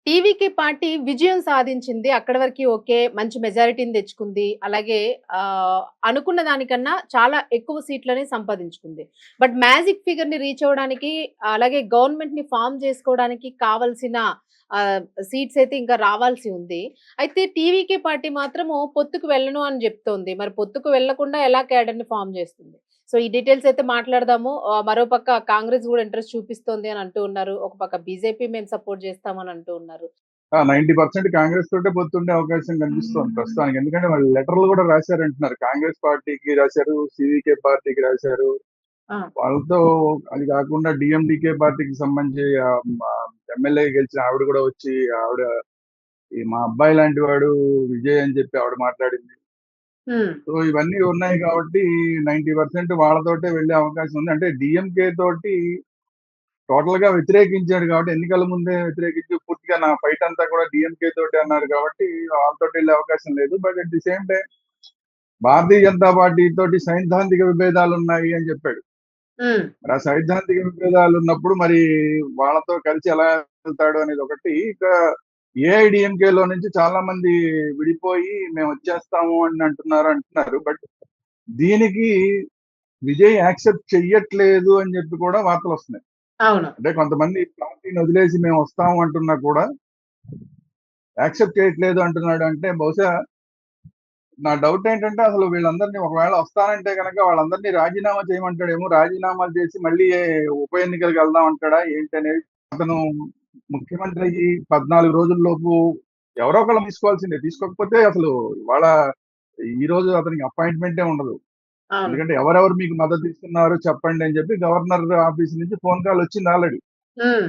TVK party విజయం సాధించింది. అక్కడి వరకి ఓకే. మంచి మెజారిటీని తెచ్చుకుంది. అలాగే అనుకున్న దానికన్నా చాలా ఎక్కువ సీట్లని సంపాదించుకుంది. బట్ మ్యాజిక్ ఫిగర్‌ని రీచ్ అవ్వడానికి అలాగే గవర్నమెంట్‌ని ఫార్మ్ చేసుకోవడానికి కావాల్సిన ఆహ్, సీట్స్ అయితే ఇంకా రావాల్సి ఉంది. అయితే టీవీకే పార్టీ మాత్రము పొత్తుకు వెళ్ళను అని జెప్తోంది. మరి పొత్తుకు వెళ్ళకుండా ఎలా క్యాడర్‌ని ఫార్మ్ చేస్తుంది? సో, ఈ డీటెయిల్స్ అయితే మాట్లాడదాము. మరోపక్క కాంగ్రెస్ గూడా ఇంట్రెస్ట్ చూపిస్తోంది అని అంటూ ఉన్నారు. ఒక పక్క బీజేపీ మేము సపోర్ట్ చేస్తామని అంటూ ఉన్నారు. 90% కాంగ్రెస్ తోటే పొత్తుండే అవకాశం కనిపిస్తోంది ప్రస్తుతానికి. ఎందుకంటే వాళ్ళు లెటర్లు కూడా రాశారంటున్నారు. కాంగ్రెస్ పార్టీకి రాశారు, సివికే పార్టీకి రాశారు. ఆ! వాళ్ళతో అది కాకుండా డిఎండికే పార్టీకి సంబంధించి ఎమ్మెల్యే గెలిచిన ఆవిడ కూడా వచ్చి ఆవిడ ఈ మా అబ్బాయి లాంటి వాడు విజయ్ అని చెప్పి ఆవిడ మాట్లాడింది. హ్మ్. సో ఇవన్నీ ఉన్నాయి కాబట్టి 90% వాళ్ళతోటే వెళ్ళే అవకాశం ఉంది. అంటే డిఎంకే తోటి టోటల్ గా వ్యతిరేకించాడు కాబట్టి ఎన్నికల ముందే వ్యతిరేకించి పూర్తిగా నా ఫైట్ అంతా కూడా డిఎంకే తోటి అన్నారు కాబట్టి వాళ్ళతో వెళ్ళే అవకాశం లేదు. But at the same time Bharatiya Janata party తోటి సైద్ధాంతిక విభేదాలు ఉన్నాయి అని చెప్పాడు. హ్మ్. మరి ఆ సైద్ధాంతిక విభేదాలు ఉన్నప్పుడు మరి వాళ్ళతో కలిసి ఎలా వెళ్తాడు అనేది ఒకటి. ఇక ఏఐడిఎంకే లో నుంచి చాలా మంది విడిపోయి మేము వచ్చేస్తాము అని అంటున్నారు. బట్ దీనికి విజయ్ యాక్సెప్ట్ చెయ్యట్లేదు అని చెప్పి కూడా వార్తలు వస్తున్నాయి. అవును. అంటే కొంతమంది పార్టీని వదిలేసి మేము వస్తాము అంటున్నా కూడా యాక్సెప్ట్ చేయట్లేదు అంటున్నాడు. అంటే బహుశా నా డౌట్ ఏంటంటే అసలు వీళ్ళందరినీ ఒకవేళ వస్తానంటే కనుక వాళ్ళందరినీ రాజీనామా చేయమంటాడేమో. రాజీనామాలు చేసి మళ్ళీ ఉప ఎన్నికలకు వెళ్దాం అంటాడా ఏంటి అనేది. అతను ముఖ్యమంత్రి అయ్యి 14 రోజుల్లోపు ఎవరో ఒకళ్ళు తీసుకోవాల్సిందే. తీసుకోకపోతే అసలు ఇవాళ ఈ రోజు అతనికి అపాయింట్మెంటే ఉండదు. అవును. ఎందుకంటే ఎవరెవరు మీకు మద్దతు ఇస్తున్నారు చెప్పండి అని చెప్పి గవర్నర్ ఆఫీస్ నుంచి ఫోన్ కాల్ వచ్చింది ఆల్రెడీ. హ్మ్.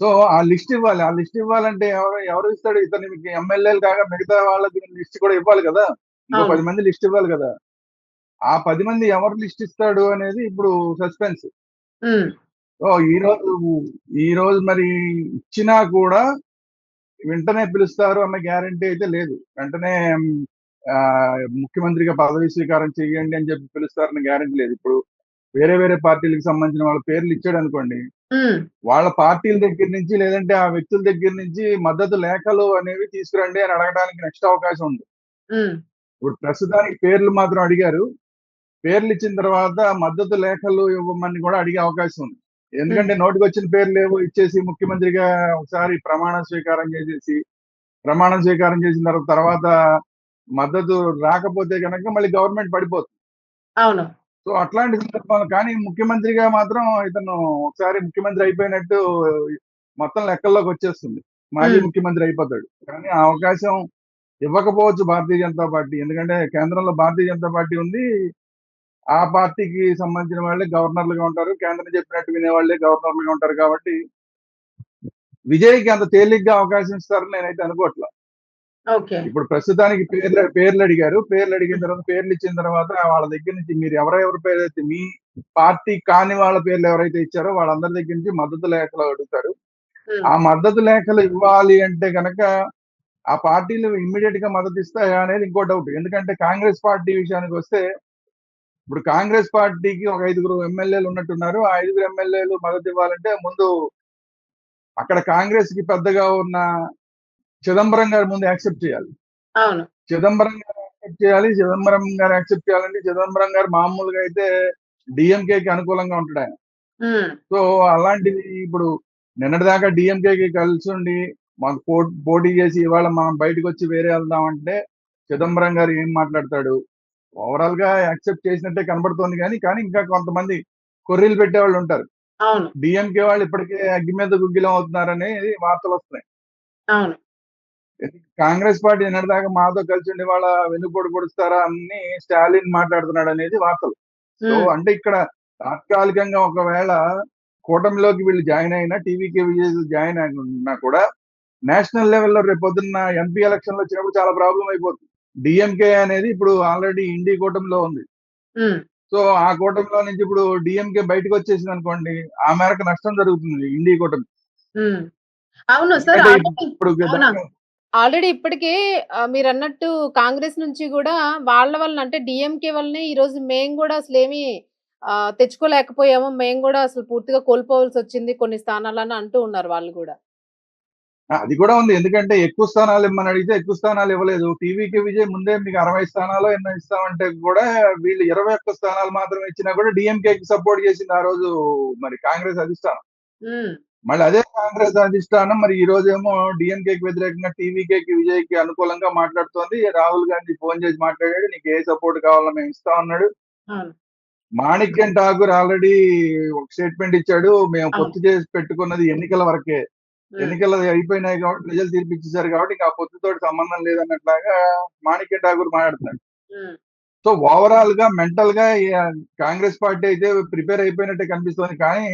సో ఆ లిస్ట్ ఇవ్వాలి. ఆ లిస్ట్ ఇవ్వాలంటే ఎవరు ఇస్తాడు? ఇతనికి ఎమ్మెల్యేలు కాగా మిగతా వాళ్ళకి లిస్ట్ కూడా ఇవ్వాలి కదా! ఇంకో అవును. 10 మంది లిస్ట్ ఇవ్వాలి కదా! ఆ 10 మంది ఎవరు లిస్ట్ ఇస్తాడు అనేది ఇప్పుడు సస్పెన్స్. హ్మ్. సో ఈ రోజు మరి ఇచ్చినా కూడా వెంటనే పిలుస్తారు అన్న గ్యారంటీ అయితే లేదు. వెంటనే ముఖ్యమంత్రిగా పదవి స్వీకారం చేయండి అని చెప్పి పిలుస్తారన్న గ్యారంటీ లేదు. ఇప్పుడు వేరే వేరే పార్టీలకు సంబంధించిన వాళ్ళ పేర్లు ఇచ్చాడు అనుకోండి. హ్మ్. వాళ్ళ పార్టీల దగ్గర నుంచి లేదంటే ఆ వ్యక్తుల దగ్గర నుంచి మద్దతు లేఖలు అనేవి తీసుకురండి అని అడగడానికి నెక్స్ట్ అవకాశం ఉంది. హ్మ్. ఇప్పుడు ప్రస్తుతానికి పేర్లు మాత్రం అడిగారు. పేర్లు ఇచ్చిన తర్వాత మద్దతు లేఖలు ఇవ్వమని కూడా అడిగే అవకాశం ఉంది. హ్మ్. ఎందుకంటే నోటికొచ్చిన పేర్లు ఏవో ఇచ్చేసి ముఖ్యమంత్రిగా ఒకసారి ప్రమాణం స్వీకారం చేసిన తర్వాత మద్దతు రాకపోతే కనుక మళ్ళీ గవర్నమెంట్ పడిపోతుంది. అవును. సో అట్లాంటి సందర్భాలు కానీ ముఖ్యమంత్రిగా మాత్రం ఇతను ఒకసారి ముఖ్యమంత్రి అయిపోయినట్టు మొత్తం లెక్కల్లోకి వచ్చేస్తుంది. మాజీ హ్మ్. ముఖ్యమంత్రి అయిపోతాడు. కానీ ఆ అవకాశం ఇవ్వకపోవచ్చు భారతీయ జనతా పార్టీ. ఎందుకంటే కేంద్రంలో భారతీయ జనతా పార్టీ ఉంది. ఆ పార్టీకి సంబంధించిన వాళ్ళే గవర్నర్లుగా ఉంటారు. కేంద్రం చెప్పినట్టు వినేవాళ్ళే గవర్నర్లుగా ఉంటారు కాబట్టి విజయ్‌కి అంత తేలిగ్గా అవకాశం ఇస్తారని నేనైతే అనుకోవట్ల. ఓకే. ఇప్పుడు ప్రస్తుతానికి పేర్లు అడిగారు. పేర్లు అడిగిన హ్మ్. తర్వాత పేర్లు ఇచ్చిన తర్వాత వాళ్ళ దగ్గర నుంచి మీరు ఎవరెవరి పేరైతే మీ పార్టీ కాని వాళ్ళ పేర్లు ఎవరైతే ఇచ్చారో వాళ్ళందరి దగ్గర నుంచి మద్దతు లేఖలు అడుగుతారు. హ్మ్. ఆ మద్దతు లేఖలు ఇవ్వాలి అంటే గనక ఆ పార్టీలు ఇమ్మీడియేట్ గా మద్దతు ఇస్తాయా అనేది ఇంకో డౌట్. ఎందుకంటే కాంగ్రెస్ పార్టీ విషయానికి వస్తే ఇప్పుడు కాంగ్రెస్ పార్టీకి ఒక 5గురు ఎమ్మెల్యేలు ఉన్నట్టున్నారు. ఆ 5గురు ఎమ్మెల్యేలు మద్దతు ఇవ్వాలంటే ముందు అక్కడ కాంగ్రెస్ కి పెద్దగా ఉన్న చిదంబరం గారు ముందు యాక్సెప్ట్ చేయాలి. అవును. చిదంబరం గారు యాక్సెప్ట్ చేయాలంటే చిదంబరం గారు మామూలుగా అయితే డిఎంకేకి అనుకూలంగా ఉంటాడు ఆయన. హ్మ్. సో అలాంటిది ఇప్పుడు నిన్నటిదాకా డిఎంకేకి కలిసి ఉండి మాకు పోటీ చేసి ఇవాళ మనం బయటకు వచ్చి వేరే వెళ్దామంటే చిదంబరం గారు ఏం మాట్లాడతాడు? ఓవరాల్ గా యాక్సెప్ట్ చేసినట్టే కనబడుతోంది కానీ ఇంకా కొంతమంది కొర్రీలు పెట్టేవాళ్ళు ఉంటారు. అవును. డిఎంకే వాళ్ళు ఇప్పటికే అగ్గి మీద గుగ్గిలం అవుతున్నారని వార్తలు వస్తున్నాయి. అవును. కాంగ్రెస్ పార్టీ నిన్నటిదాకా మాతో కలిసి ఉండి వాళ్ళ వెన్నుపోటు పొడుస్తారా అని స్టాలిన్ మాట్లాడుతున్నాడు అనేది వార్తలు. సో హ్మ్. అంటే ఇక్కడ తాత్కాలికంగా ఒకవేళ కూటమిలోకి వీళ్ళు జాయిన్ అయినా టీవీకే విజయ్ జాయిన్ అయినా కూడా నేషనల్ లెవెల్లో రేపు పొద్దున్న ఎంపీ ఎలక్షన్లు వచ్చినప్పుడు చాలా ప్రాబ్లం అయిపోతుంది. డిఎంకే అనేది ఇప్పుడు ఆల్రెడీ ఇండి కూటమిలో ఉంది. హ్మ్. సో ఆ కూటమిలో నుంచి ఇప్పుడు డిఎంకే బయటకు వచ్చేసింది అనుకోండి, ఆ మేరకు నష్టం జరుగుతుంది ఇండి కూటమి. హ్మ్. అవును సార్. ఎందుకంటే ఆల్రెడీ ఇప్పుడు అవునా? ఆల్రెడీ ఇప్పటికే మీరన్నట్టు కాంగ్రెస్ నుంచి గూడా వాళ్ళ వలన అంటే డీఎంకే వల్లనే ఈరోజు మేము గూడా అసలేమి తెచ్చుకోలేకపోయాము. మేము గూడా అసలు పూర్తిగా కోల్పోవాల్సొచ్చింది కొన్ని స్థానాలని అంటూ ఉన్నారు వాళ్ళు గూడా. అది కూడా ఉంది. ఎందుకంటే ఎక్కువ స్థానాలు ఇమ్మని అడిగితే ఎక్కువ స్థానాలు ఇవ్వలేదు. టీవీకే విజయ్ ముందే మీకు 60 స్థానాలో ఎన్నో ఇస్తామంటే కూడా వీళ్ళు 21 స్థానాలు మాత్రమే ఇచ్చినా కూడా డీఎంకేకి సపోర్ట్ చేసింది ఆ రోజు మరి కాంగ్రెస్ అధిష్టానం. ఉమ్, మళ్ళీ అదే కాంగ్రెస్ అధిష్టానం మరి ఈ రోజేమో డీఎంకేకి వ్యతిరేకంగా టీవీకేకి విజయ్కి అనుకూలంగా మాట్లాడుతోంది. రాహుల్ గాంధీ ఫోన్ చేసి మాట్లాడాడు. నీకు ఏ సపోర్ట్ కావాలో మేము ఇస్తాం అన్నాడు. అవును మాణిక్యం ఠాకూర్ ఆల్రెడీ ఒక స్టేట్మెంట్ ఇచ్చాడు. మేము అవును పొత్తు చేసి పెట్టుకున్నది ఎన్నికల వరకే. ఉమ్, ఎన్నికలు అయిపోయినాయి కాబట్టి ప్రజలు తీర్పిచ్చేశారు కాబట్టి ఇంకా ఆ పొత్తుతోటి సంబంధం లేదన్నట్లాగా మాణిక్యం ఠాకూర్ మాట్లాడుతున్నాడు. ఉమ్, సో ఓవరాల్ గా మెంటల్ గా కాంగ్రెస్ పార్టీ అయితే ప్రిపేర్ అయిపోయినట్టే కనిపిస్తోంది. కానీ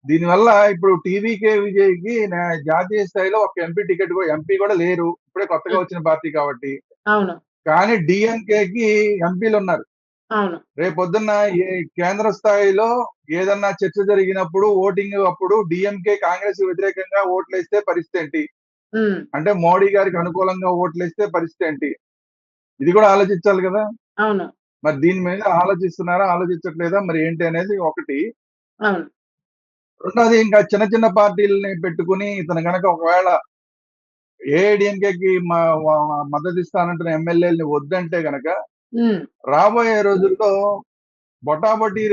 దీనివల్ల ఇప్పుడు టీవీకే విజయ్ కి జాతీయ స్థాయిలో ఒక ఎంపీ కూడా లేరు. ఇప్పుడే కొత్తగా ఉమ్, వచ్చిన పార్టీ కాబట్టి. అవును కానీ డిఎంకే కి ఎంపీలు ఉన్నారు. అవును రేపొద్దున్న ఏ కేంద్ర స్థాయిలో ఏదన్నా చర్చ జరిగినప్పుడు ఓటింగ్ అప్పుడు డిఎంకే కాంగ్రెస్ వ్యతిరేకంగా ఓట్లేస్తే పరిస్థితి ఏంటి? ఉమ్, అంటే మోడీ గారికి అనుకూలంగా ఓట్లేస్తే పరిస్థితి ఏంటి? ఇది కూడా ఆలోచించాలి కదా! అవును మరి దీని మీద ఆలోచిస్తున్నారా? ఆలోచించట్లేదా? మరి ఏంటి అనేది ఒకటి. అవును రెండోది ఇంకా చిన్న చిన్న పార్టీలని పెట్టుకుని ఇతను గనక ఒకవేళ ఏఐడిఎంకేకి మద్దతు ఇస్తానంటున్న ఎమ్మెల్యేలని వద్దంటే గనక ఉమ్, రాబోయే రోజుల్లో బొటాబొటి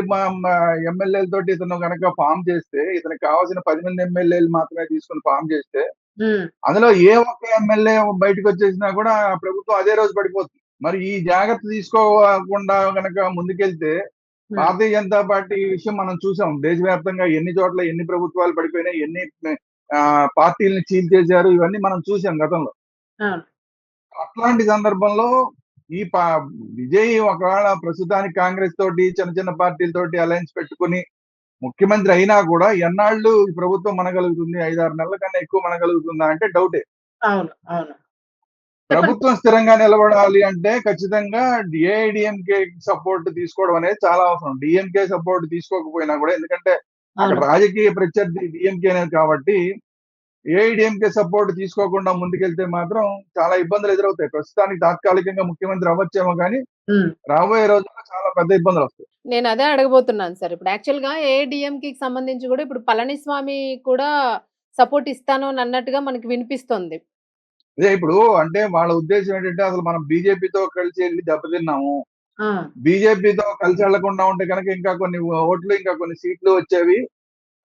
ఎమ్మెల్యేలతోటి ఇతను గనక ఫామ్ చేస్తే ఇతనికి కావాల్సిన 10 మంది ఎమ్మెల్యేలు మాత్రమే తీసుకుని ఫామ్ చేస్తే ఉమ్, అందులో ఏ ఒక్క ఎమ్మెల్యే బయటకు వచ్చేసినా కూడా ప్రభుత్వం అదే రోజు పడిపోతుంది. మరి ఈ జాగ్రత్త తీసుకోకుండా గనక ముందుకెళ్తే ఉమ్, భారతీయ జనతా పార్టీ విషయం మనం చూసాం. దేశవ్యాప్తంగా ఎన్ని చోట్ల ఎన్ని ప్రభుత్వాలు పడిపోయినాయి, ఎన్ని ఆ, పార్టీలను చీల్చేశారు, ఇవన్నీ మనం చూసాం గతంలో. అవును అట్లాంటి సందర్భంలో ఈ విజయ్ ఒకవేళ ప్రస్తుతానికి కాంగ్రెస్ తోటి చిన్న చిన్న పార్టీలతోటి అలయన్స్ పెట్టుకుని ముఖ్యమంత్రి అయినా కూడా ఎన్నాళ్ళు ఈ ప్రభుత్వం మనగలుగుతుంది? 5-6 నెలల కన్నా ఎక్కువ మనగలుగుతుందా అంటే డౌటే. అవును అవును చెప్పండి ప్రభుత్వం స్థిరంగా నిలబడాలి అంటే ఖచ్చితంగా ఏఐడిఎంకే సపోర్ట్ తీసుకోవడం అనేది చాలా అవసరం. డిఎంకే సపోర్ట్ తీసుకోకపోయినా కూడా, ఎందుకంటే అక్కడ అవును రాజకీయ ప్రత్యర్థి డిఎంకే అనేది కాబట్టి ఏఐడిఎంకే సపోర్ట్ తీసుకోకుండా ముందుకెళ్తే మాత్రం చాలా ఇబ్బందులు ఎదురవుతాయి. ప్రస్తుతానికి తాత్కాలికంగా ముఖ్యమంత్రి అవ్వచ్చేమో కానీ ఉమ్. రాబోయే రోజుల్లో చాలా పెద్ద ఇబ్బందులు వస్తాయి. నేను అదే అడగబోతున్నాను సార్. ఇప్పుడు యాక్చువల్‌గా ఏఐడీఎంకేకి సంబంధించి గూడా ఇప్పుడు పళనిస్వామి కూడా సపోర్ట్ ఇస్తాను అని అన్నట్టుగా మనకి వినిపిస్తోంది. అదే ఇప్పుడు అంటే వాళ్ళ ఉద్దేశం ఏంటంటే అసలు మనం బీజేపీతో కలిసి వెళ్ళి దెబ్బతిన్నాము. ఆ! బీజేపీతో కలిసి వెళ్లకుండా ఉంటే కనుక ఇంకా కొన్ని ఓట్లు, ఇంకా కొన్ని సీట్లు వచ్చేవి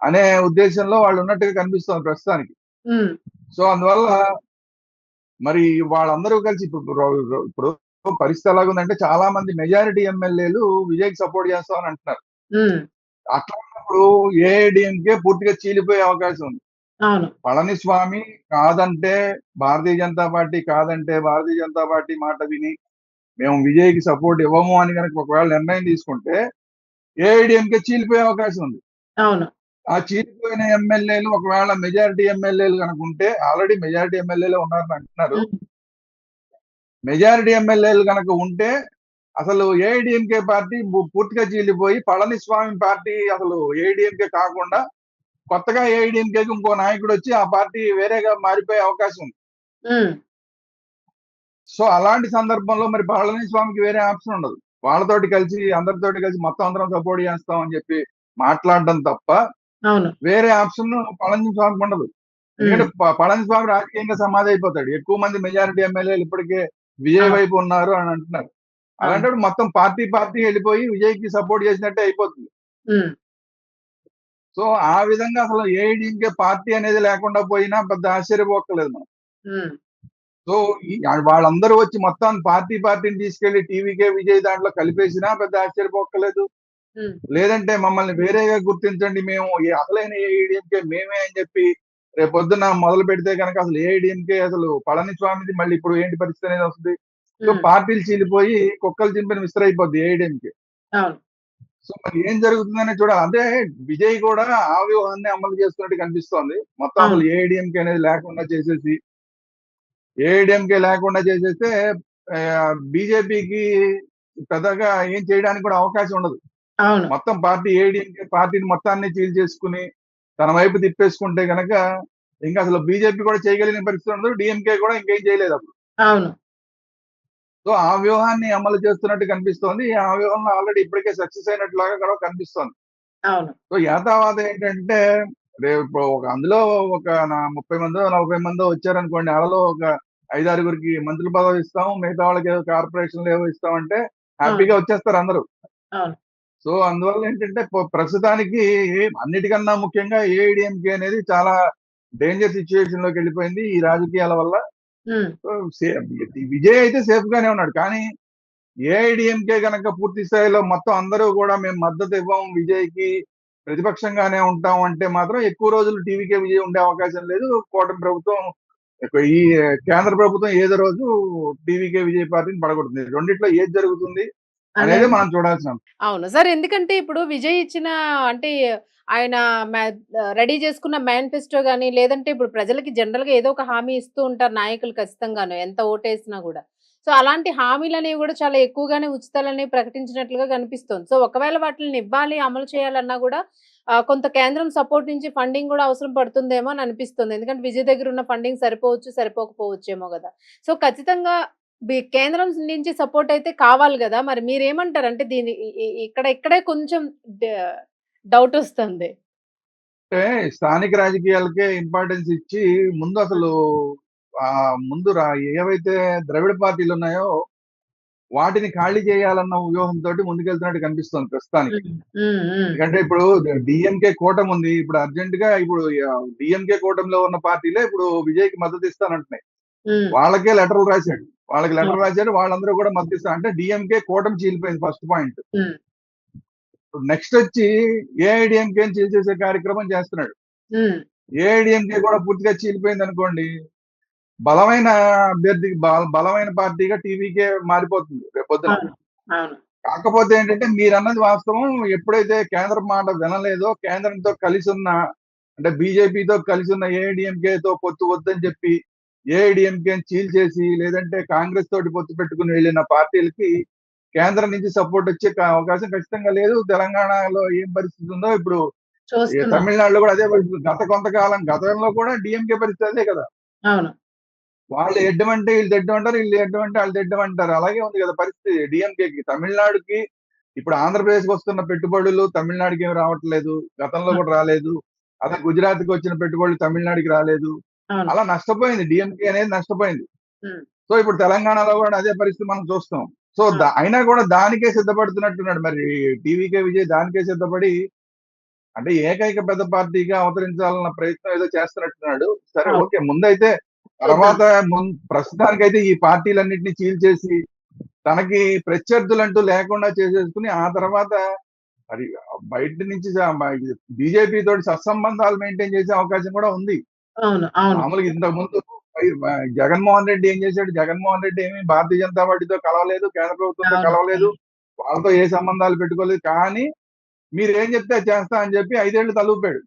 అనే ఉద్దేశంలో వాళ్ళు ఉన్నట్టుగా కనిపిస్తోంది ప్రస్తుతానికి. హ్మ్. సో అందువల్ల మరి వాళ్ళందరూ కలిసి ఇప్పుడు పరిస్థితి ఎలాగుందంటే చాలా మంది మెజారిటీ ఎమ్మెల్యేలు విజయ్కి సపోర్ట్ చేస్తామని అంటున్నారు. హ్మ్. అట్లాంటప్పుడు ఏఐడిఎంకే పూర్తిగా చీలిపోయే అవకాశం ఉంది. అవును. పళనిస్వామి కాదంటే భారతీయ జనతా పార్టీ కాదంటే భారతీయ జనతా పార్టీ మాట విని మేము విజయ్కి సపోర్ట్ ఇవ్వము అని కనుక ఒకవేళ నిర్ణయం తీసుకుంటే ఏఐడిఎంకే చీలిపోయే అవకాశం ఉంది. అవును. ఆ చీలిపోయిన ఎమ్మెల్యేలు ఒకవేళ మెజారిటీ ఎమ్మెల్యేలు కనుక ఉంటే, ఆల్రెడీ మెజారిటీ ఎమ్మెల్యేలు ఉన్నారని అంటున్నారు. హ్మ్. మెజారిటీ ఎమ్మెల్యేలు కనుక ఉంటే అసలు ఏఐడిఎంకే పార్టీ పూర్తిగా చీలిపోయి పళనిస్వామి పార్టీ అసలు ఏఐడిఎంకే కాకుండా కొత్తగా ఏఐడిఎంకేకి ఇంకో నాయకుడు వచ్చి ఆ పార్టీ వేరేగా మారిపోయే అవకాశం ఉంది. హ్మ్. సో అలాంటి సందర్భంలో మరి పళనిస్వామికి వేరే ఆప్షన్ ఉండదు. వాళ్ళతోటి కలిసి అందరితోటి కలిసి మొత్తం అందరం సపోర్ట్ చేస్తాం అని చెప్పి మాట్లాడడం తప్ప అవును. వేరే ఆప్షన్ పళనిస్వామికి ఉండదు. హ్మ్. ఎందుకంటే పళనిస్వామి రాజకీయంగా సమాధి అయిపోతాడు. ఎక్కువ మంది మెజారిటీ ఎమ్మెల్యేలు ఇప్పటికే విజయ్ అవును. వైపు ఉన్నారు అని అంటున్నారు. అవును. అలాంటప్పుడు మొత్తం పార్టీ వెళ్ళిపోయి విజయ్కి సపోర్ట్ చేసినట్టే అయిపోతుంది. హ్మ్. సో ఆ విధంగా అసలు ఏఐడిఎంకే పార్టీ అనేది లేకుండా పోయినా పెద్ద ఆశ్చర్యపోక్కర్లేదు మనం. హ్మ్. సో వాళ్ళందరూ వచ్చి మొత్తం పార్టీని తీసుకెళ్లి టీవీకే విజయ్ దాంట్లో కలిపేసినా పెద్ద ఆశ్చర్యపోక్కర్లేదు. హ్మ్. లేదంటే మమ్మల్ని వేరేగా గుర్తించండి, మేము అసలైన ఏఐడిఎంకే మేమే అని చెప్పి రేపొద్దున మొదలు పెడితే కనుక అసలు ఏఐడిఎంకే అసలు పళనిస్వామిది మళ్ళీ ఇప్పుడు ఏంటి పరిస్థితి అనేది వస్తుంది. సో హ్మ్. పార్టీలు చీలిపోయి కుక్కలు చింపిన విస్తరైపోద్ది ఏఐడిఎంకే. అవును. సో మరి ఏం జరుగుతుందనే చూడాలి. అంటే విజయ్ కూడా ఆ వ్యూహాన్ని అమలు చేస్తున్నట్టు కనిపిస్తోంది. మొత్తం అసలు అవును. ఏఐడిఎంకే అనేది లేకుండా చేసేసి ఏఐడిఎంకే లేకుండా చేసేస్తే బీజేపీకి పెద్దగా ఏం చేయడానికి కూడా అవకాశం ఉండదు. అవును. మొత్తం ఏఐడిఎంకే పార్టీని మొత్తాన్ని చీల్చేసుకుని తన వైపు తిప్పేసుకుంటే గనక ఇంకా అసలు బీజేపీ కూడా చేయగలిగిన పరిస్థితి ఉండదు. డీఎంకే కూడా ఇంకేం చేయలేదు అప్పుడు. అవును. సో ఆ వ్యూహాన్ని అమలు చేస్తున్నట్టు కనిపిస్తోంది. ఆ వ్యూహంలో ఆల్రెడీ ఇప్పటికే సక్సెస్ అయినట్లాగా కూడా కనిపిస్తోంది. అవును. సో యథావాదం ఏంటంటే రేపు అందులో ఒక 30 మందో 40 మందో వచ్చారనుకోండి, వాళ్ళలో ఒక 5-6గురికి మంత్రుల పదవి ఇస్తాం, మిగతా వాళ్ళకి ఏదో కార్పొరేషన్లు ఏవో ఇస్తామంటే హ్యాపీగా వచ్చేస్తారు అందరూ. అవును. సో అందువల్ల ఏంటంటే ప్రస్తుతానికి అన్నిటికన్నా ముఖ్యంగా ఏఐడిఎంకే అనేది చాలా డేంజర్ సిచ్యువేషన్ లోకి వెళ్ళిపోయింది ఈ రాజకీయాల వల్ల. సో విజయ్ అయితే సేఫ్ గానే ఉన్నాడు, కానీ ఏఐడిఎంకే కనుక పూర్తి స్థాయిలో మొత్తం అందరూ కూడా మేము మద్దతు ఇవ్వం విజయ్కి, ప్రతిపక్షంగానే ఉంటాం అంటే మాత్రం ఎక్కువ రోజులు టీవీకే విజయ్ ఉండే అవకాశం లేదు. కూటమి ప్రభుత్వం ఈ కేంద్ర ప్రభుత్వం ఏదో రోజు టీవీకే విజయ్ పార్టీని పడగొడుతుంది. రెండిట్లో ఏది జరుగుతుంది అనేది మనం చూడాల్సిన. అవును సార్. ఎందుకంటే ఇప్పుడు విజయ్ ఇచ్చిన అంటే ఆయన రెడీ చేసుకున్న మేనిఫెస్టో గాని, లేదంటే ఇప్పుడు ప్రజలకి జనరల్‌గా ఏదో ఒక హామీ ఇస్తూ ఉంటారు నాయకులు ఖచ్చితంగాను. ఎంత ఓటేసినా గూడా. సో, అలాంటి హామీలనేవి గూడా చాలా ఎక్కువగానే ఉచితాలనేవి ప్రకటించినట్లుగా కనిపిస్తోంది. సో, ఒకవేళ వాటిల్ని ఇవ్వాలి, అమలు చేయాలన్నా గూడా కొంత కేంద్రం సపోర్ట్ నుంచి ఫండింగ్ గూడా అవసరం పడుతుందేమో అని అనిపిస్తుంది. ఎందుకంటే విజయ్ దగ్గర ఉన్న ఫండింగ్ సరిపోవచ్చు, సరిపోకపోవచ్చేమో గదా! సో, ఖచ్చితంగా కేంద్రం నుంచి సపోర్ట్ అయితే కావాలి గదా! మరి మీరేమంటారు? అంటే దీని ఇక్కడే కొంచెం డ డౌటొస్తుంది. అంటే స్థానిక రాజకీయాలకే ఇంపార్టెన్స్ ఇచ్చి ముందు అసలు ముందు ఏవైతే ద్రవిడ పార్టీలు ఉన్నాయో వాటిని ఖాళీ చేయాలన్న వ్యూహంతో ముందుకెళ్తున్నట్టు కనిపిస్తుంది ప్రస్తుతానికి. ఎందుకంటే ఇప్పుడు డిఎంకే కూటమి ఉంది, ఇప్పుడు అర్జెంట్ గా ఇప్పుడు డిఎంకే కూటమిలో ఉన్న పార్టీలే ఇప్పుడు విజయ్ కి మద్దతు ఇస్తానంటున్నాయి. వాళ్ళకే లెటర్లు రాశాడు, వాళ్ళకి లెటర్ రాశాడు, వాళ్ళందరూ కూడా మద్దతు ఇస్తారు అంటే డిఎంకే కూటమి చీలిపోయింది ఫస్ట్ పాయింట్. నెక్స్ట్ వచ్చి ఏఐడిఎంకే చీల్చేసే కార్యక్రమం చేస్తున్నాడు. ఏఐడిఎంకే కూడా పూర్తిగా చీలిపోయింది అనుకోండి, బలమైన అభ్యర్థి బలమైన పార్టీగా టీవీకే మారిపోతుంది రేపొద్దున. కాకపోతే ఏంటంటే మీరన్నది వాస్తవం. ఎప్పుడైతే కేంద్రం మాట వినలేదో, కేంద్రంతో కలిసి ఉన్న అంటే బీజేపీతో కలిసి ఉన్న ఏఐడిఎంకేతో పొత్తు వద్దని చెప్పి ఏఐడిఎంకే చీల్చేసి, లేదంటే కాంగ్రెస్ తోటి పొత్తు పెట్టుకుని వెళ్ళిన పార్టీలకి కేంద్రం నుంచి సపోర్ట్ వచ్చే అవకాశం ఖచ్చితంగా లేదు. తెలంగాణలో ఏం పరిస్థితి ఉందో ఇప్పుడు తమిళనాడులో కూడా అదే పరిస్థితి. కొంతకాలం గతంలో కూడా డిఎంకే పరిస్థితి అదే కదా. వాళ్ళు ఎడ్డమంటే వీళ్ళు తెడ్డమంటారు, వీళ్ళు ఎడ్డమంటే వాళ్ళు తెడ్డమంటారు. అలాగే ఉంది కదా పరిస్థితి డిఎంకేకి. తమిళనాడుకి ఇప్పుడు ఆంధ్రప్రదేశ్కి వస్తున్న పెట్టుబడులు తమిళనాడుకి ఏమి రావట్లేదు, గతంలో కూడా రాలేదు. అదే గుజరాత్ కి వచ్చిన పెట్టుబడులు తమిళనాడుకి రాలేదు. అలా నష్టపోయింది, డిఎంకే అనేది నష్టపోయింది. సో ఇప్పుడు తెలంగాణలో కూడా అదే పరిస్థితి మనం చూస్తాం. సో అయినా కూడా దానికే సిద్ధపడుతున్నట్టున్నాడు మరి టీవీకే విజయ్. దానికే సిద్ధపడి అంటే ఏకైక పెద్ద పార్టీగా అవతరించాలన్న ప్రయత్నం ఏదో చేస్తున్నట్టున్నాడు. సరే ఓకే, ముందైతే తర్వాత ప్రస్తుతానికైతే ఈ పార్టీలన్నింటినీ చీల్చేసి తనకి ప్రత్యర్థులంటూ లేకుండా చేసేసుకుని ఆ తర్వాత మరి బయట నుంచి బీజేపీ తోటి సత్సంబంధాలు మెయింటైన్ చేసే అవకాశం కూడా ఉంది. మామూలుగా ఇంతకు ముందు జగన్మోహన్ రెడ్డి ఏం చేశాడు? జగన్మోహన్ రెడ్డి ఏమి భారతీయ జనతా పార్టీతో కలవలేదు, కేంద్ర ప్రభుత్వంతో కలవలేదు, వాళ్ళతో ఏ సంబంధాలు పెట్టుకోలేదు. కానీ మీరు ఏం చెప్తే చేస్తా అని చెప్పి 5 ఏళ్ళు తలూపాడు.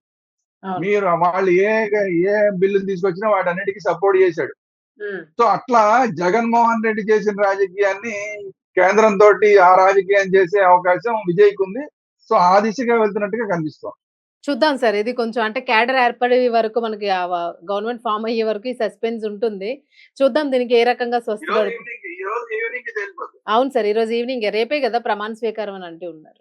మీరు వాళ్ళు ఏ బిల్లులు తీసుకొచ్చినా వాటన్నిటికీ సపోర్ట్ చేశాడు. సో అట్లా జగన్మోహన్ రెడ్డి చేసిన రాజకీయాన్ని కేంద్రం తోటి ఆ రాజకీయం చేసే అవకాశం విజయ్కి ఉంది. సో ఆ దిశగా వెళ్తున్నట్టుగా కనిపిస్తుంది. చూద్దాం సార్. ఇది కొంచెం అంటే క్యాడర్ ఏర్పడే వరకు మనకి గవర్నమెంట్ ఫార్మ్ అయ్యే వరకు ఈ సస్పెన్స్ ఉంటుంది. చూద్దాం దీనికి ఏ రకంగా స్వస్తి. అవును సార్. ఈరోజు ఈవినింగ్ రేపే కదా ప్రమాణ స్వీకారం అని అంటూ ఉన్నారు.